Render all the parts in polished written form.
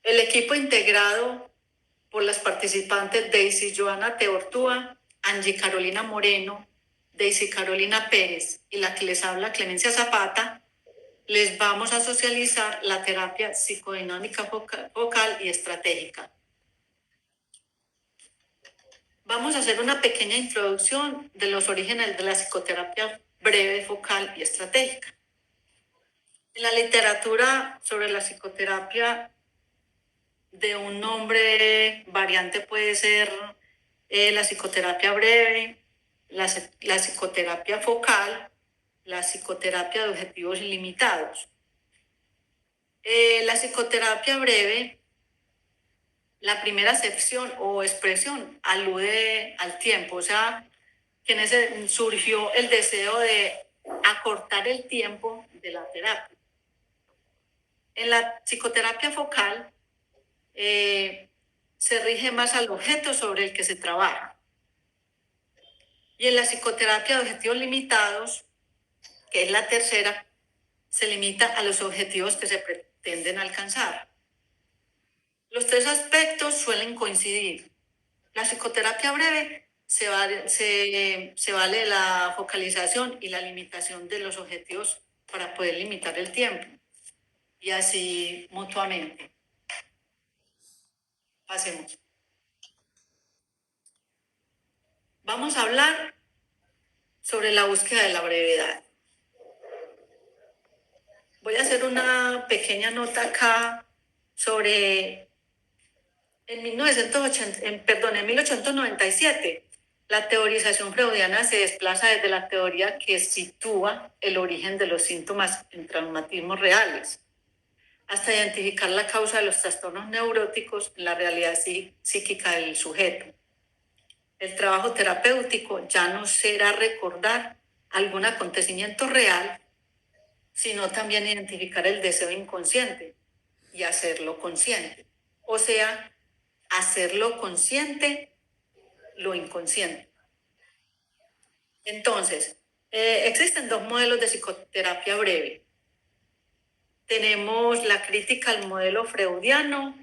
El equipo integrado por las participantes Daisy Joana Teortúa, Angie Carolina Moreno, Daisy Carolina Pérez y la que les habla Clemencia Zapata, les vamos a socializar la terapia psicodinámica vocal y estratégica. Vamos a hacer una pequeña introducción de los orígenes de la psicoterapia breve, focal y estratégica. En la literatura sobre la psicoterapia, de un nombre variante puede ser la psicoterapia breve, la psicoterapia focal, la psicoterapia de objetivos ilimitados. La psicoterapia breve, la primera acepción o expresión alude al tiempo, o sea, que en ese surgió el deseo de acortar el tiempo de la terapia. En la psicoterapia focal se rige más al objeto sobre el que se trabaja. Y en la psicoterapia de objetivos limitados, que es la tercera, se limita a los objetivos que se pretenden alcanzar. Los tres aspectos suelen coincidir. La psicoterapia breve se vale de la focalización y la limitación de los objetivos para poder limitar el tiempo, y así mutuamente. Pasemos. Vamos a hablar sobre la búsqueda de la brevedad. Voy a hacer una pequeña nota acá sobre en 1897, la teorización freudiana se desplaza desde la teoría que sitúa el origen de los síntomas en traumatismos reales, hasta identificar la causa de los trastornos neuróticos en la realidad psíquica del sujeto. El trabajo terapéutico ya no será recordar algún acontecimiento real, sino también identificar el deseo inconsciente y hacerlo consciente. O sea, hacerlo consciente lo inconsciente. Entonces, existen dos modelos de psicoterapia breve. Tenemos la crítica al modelo freudiano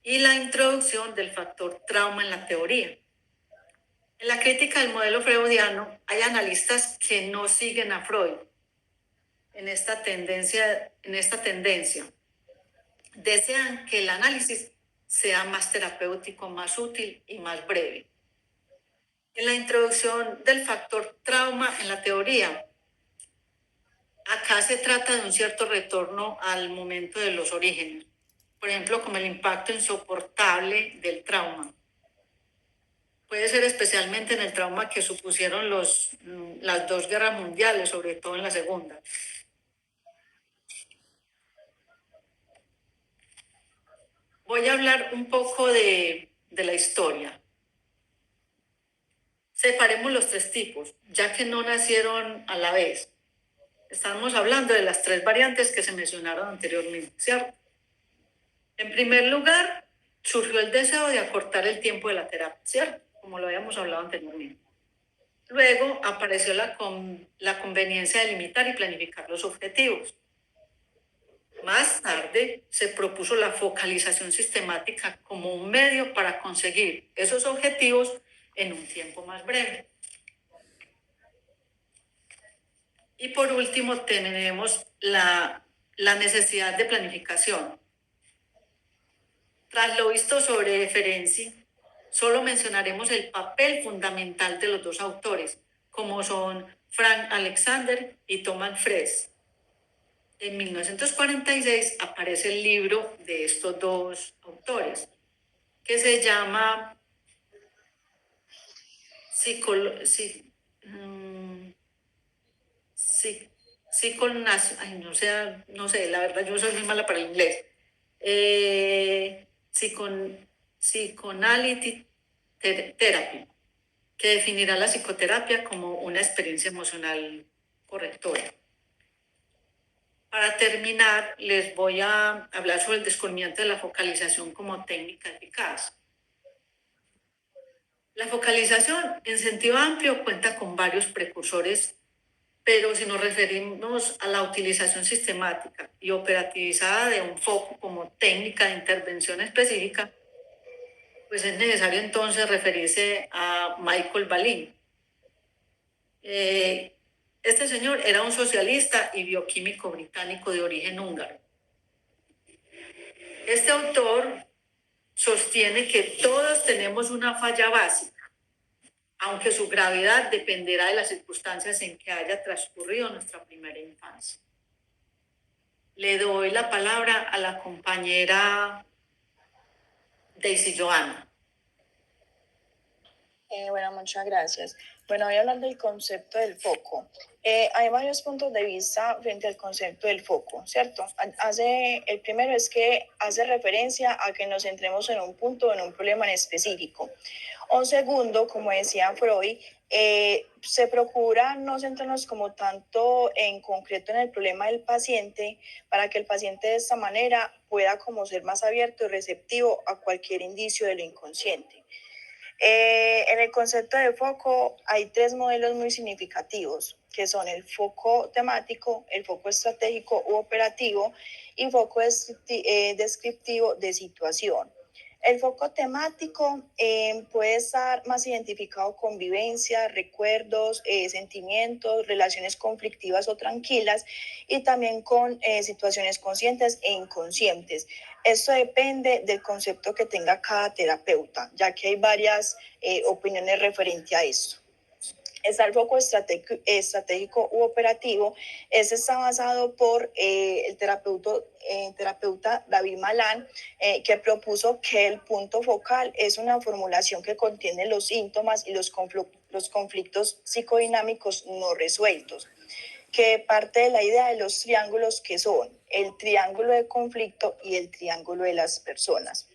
y la introducción del factor trauma en la teoría. En la crítica del modelo freudiano hay analistas que no siguen a Freud en esta tendencia. Desean que el análisis sea más terapéutico, más útil y más breve. En la introducción del factor trauma en la teoría, acá se trata de un cierto retorno al momento de los orígenes, por ejemplo, como el impacto insoportable del trauma. Puede ser especialmente en el trauma que supusieron las dos guerras mundiales, sobre todo en la segunda. Voy a hablar un poco de la historia. Separemos los tres tipos, ya que no nacieron a la vez. Estamos hablando de las tres variantes que se mencionaron anteriormente, ¿cierto? En primer lugar, surgió el deseo de acortar el tiempo de la terapia, ¿cierto? Como lo habíamos hablado anteriormente. Luego apareció la conveniencia de limitar y planificar los objetivos. Más tarde se propuso la focalización sistemática como un medio para conseguir esos objetivos en un tiempo más breve. Y por último tenemos la necesidad de planificación. Tras lo visto sobre Ferenczi, solo mencionaremos el papel fundamental de los dos autores, como son Frank Alexander y Thomas Fries. En 1946 aparece el libro de estos dos autores, que se llama no sé, la verdad yo soy muy mala para el inglés. Psychoanalytic Therapy, que definirá la psicoterapia como una experiencia emocional correctora. Para terminar, les voy a hablar sobre el descubrimiento de la focalización como técnica eficaz. La focalización, en sentido amplio, cuenta con varios precursores, pero si nos referimos a la utilización sistemática y operativizada de un foco como técnica de intervención específica, pues es necesario entonces referirse a Michael Balin. Este señor era un socialista y bioquímico británico de origen húngaro. Este autor sostiene que todos tenemos una falla básica, aunque su gravedad dependerá de las circunstancias en que haya transcurrido nuestra primera infancia. Le doy la palabra a la compañera Daisy Joana. Bueno, muchas gracias. Bueno, voy a hablar del concepto del foco. Hay varios puntos de vista frente al concepto del foco, ¿cierto? El primero es que hace referencia a que nos centremos en un punto, en un problema en específico. Un segundo, como decía Freud, se procura no centrarnos como tanto en concreto en el problema del paciente para que el paciente de esta manera pueda como ser más abierto y receptivo a cualquier indicio de lo inconsciente. En el concepto de foco hay tres modelos muy significativos, que son el foco temático, el foco estratégico u operativo y foco descriptivo de situación. El foco temático puede estar más identificado con vivencias, recuerdos, sentimientos, relaciones conflictivas o tranquilas y también con situaciones conscientes e inconscientes. Esto depende del concepto que tenga cada terapeuta, ya que hay varias opiniones referente a esto. Está el foco estratégico u operativo. Este está basado por el terapeuta David Malan, que propuso que el punto focal es una formulación que contiene los síntomas y los conflictos psicodinámicos no resueltos, que parte de la idea de los triángulos que son el triángulo de conflicto y el triángulo de las personas.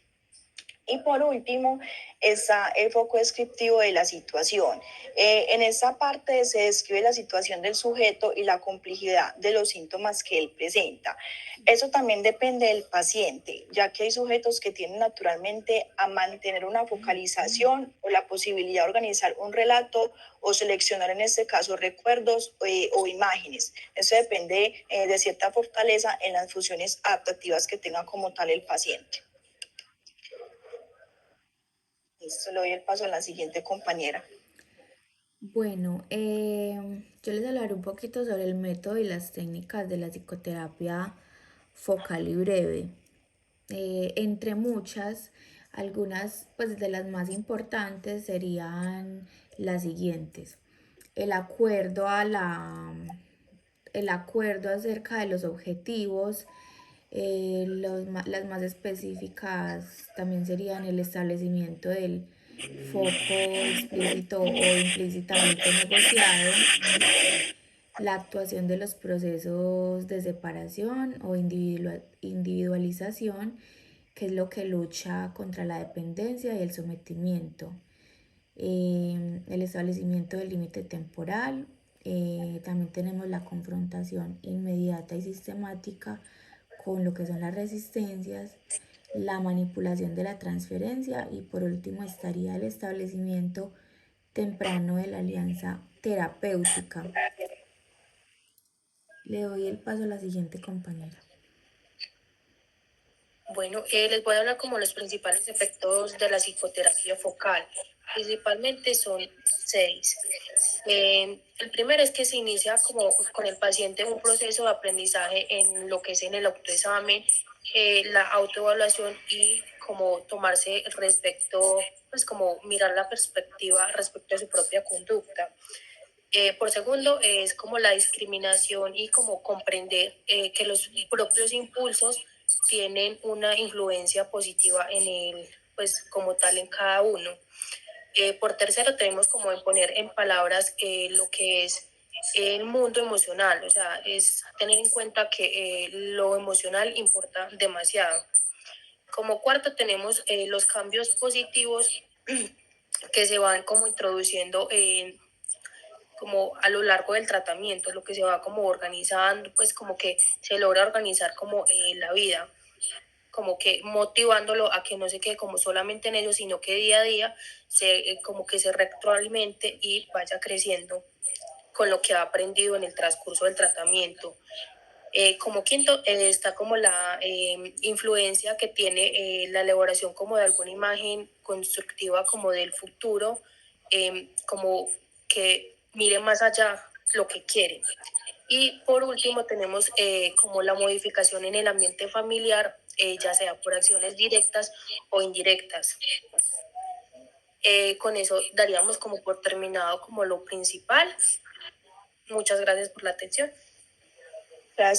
Y por último, está el foco descriptivo de la situación. En esta parte se describe la situación del sujeto y la complejidad de los síntomas que él presenta. Eso también depende del paciente, ya que hay sujetos que tienden naturalmente a mantener una focalización o la posibilidad de organizar un relato o seleccionar en este caso recuerdos o imágenes. Eso depende de cierta fortaleza en las funciones adaptativas que tenga como tal el paciente. Listo, le doy el paso a la siguiente compañera. Bueno, yo les hablaré un poquito sobre el método y las técnicas de la psicoterapia focal y breve. Entre muchas, algunas pues de las más importantes serían las siguientes. El acuerdo a el acuerdo acerca de los objetivos, las más específicas también serían el establecimiento del foco explícito o implícitamente negociado, la actuación de los procesos de separación o individualización, que es lo que lucha contra la dependencia y el sometimiento, el establecimiento del límite temporal, también tenemos la confrontación inmediata y sistemática con lo que son las resistencias, la manipulación de la transferencia y por último estaría el establecimiento temprano de la alianza terapéutica. Le doy el paso a la siguiente compañera. Bueno, les voy a hablar como los principales efectos de la psicoterapia focal. Principalmente son 6. El primero es que se inicia como con el paciente un proceso de aprendizaje en lo que es en el autoexamen, la autoevaluación y como tomarse respecto, pues como mirar la perspectiva respecto a su propia conducta. Por segundo, es como la discriminación y como comprender que los propios impulsos tienen una influencia positiva en el, pues como tal en cada uno. Por tercero, tenemos como en poner en palabras lo que es el mundo emocional, o sea, es tener en cuenta que lo emocional importa demasiado. Como cuarto, tenemos los cambios positivos que se van como introduciendo en como a lo largo del tratamiento, lo que se va como organizando, pues como que se logra organizar como la vida, como que motivándolo a que no se quede como solamente en ello, sino que día a día como que se retroalimente y vaya creciendo. con lo que ha aprendido en el transcurso del tratamiento. Como quinto, está como la influencia que tiene la elaboración como de alguna imagen constructiva como del futuro, como que mire más allá lo que quiere. Y por último tenemos como la modificación en el ambiente familiar, ya sea por acciones directas o indirectas. Con eso daríamos como por terminado como lo principal. Muchas gracias por la atención.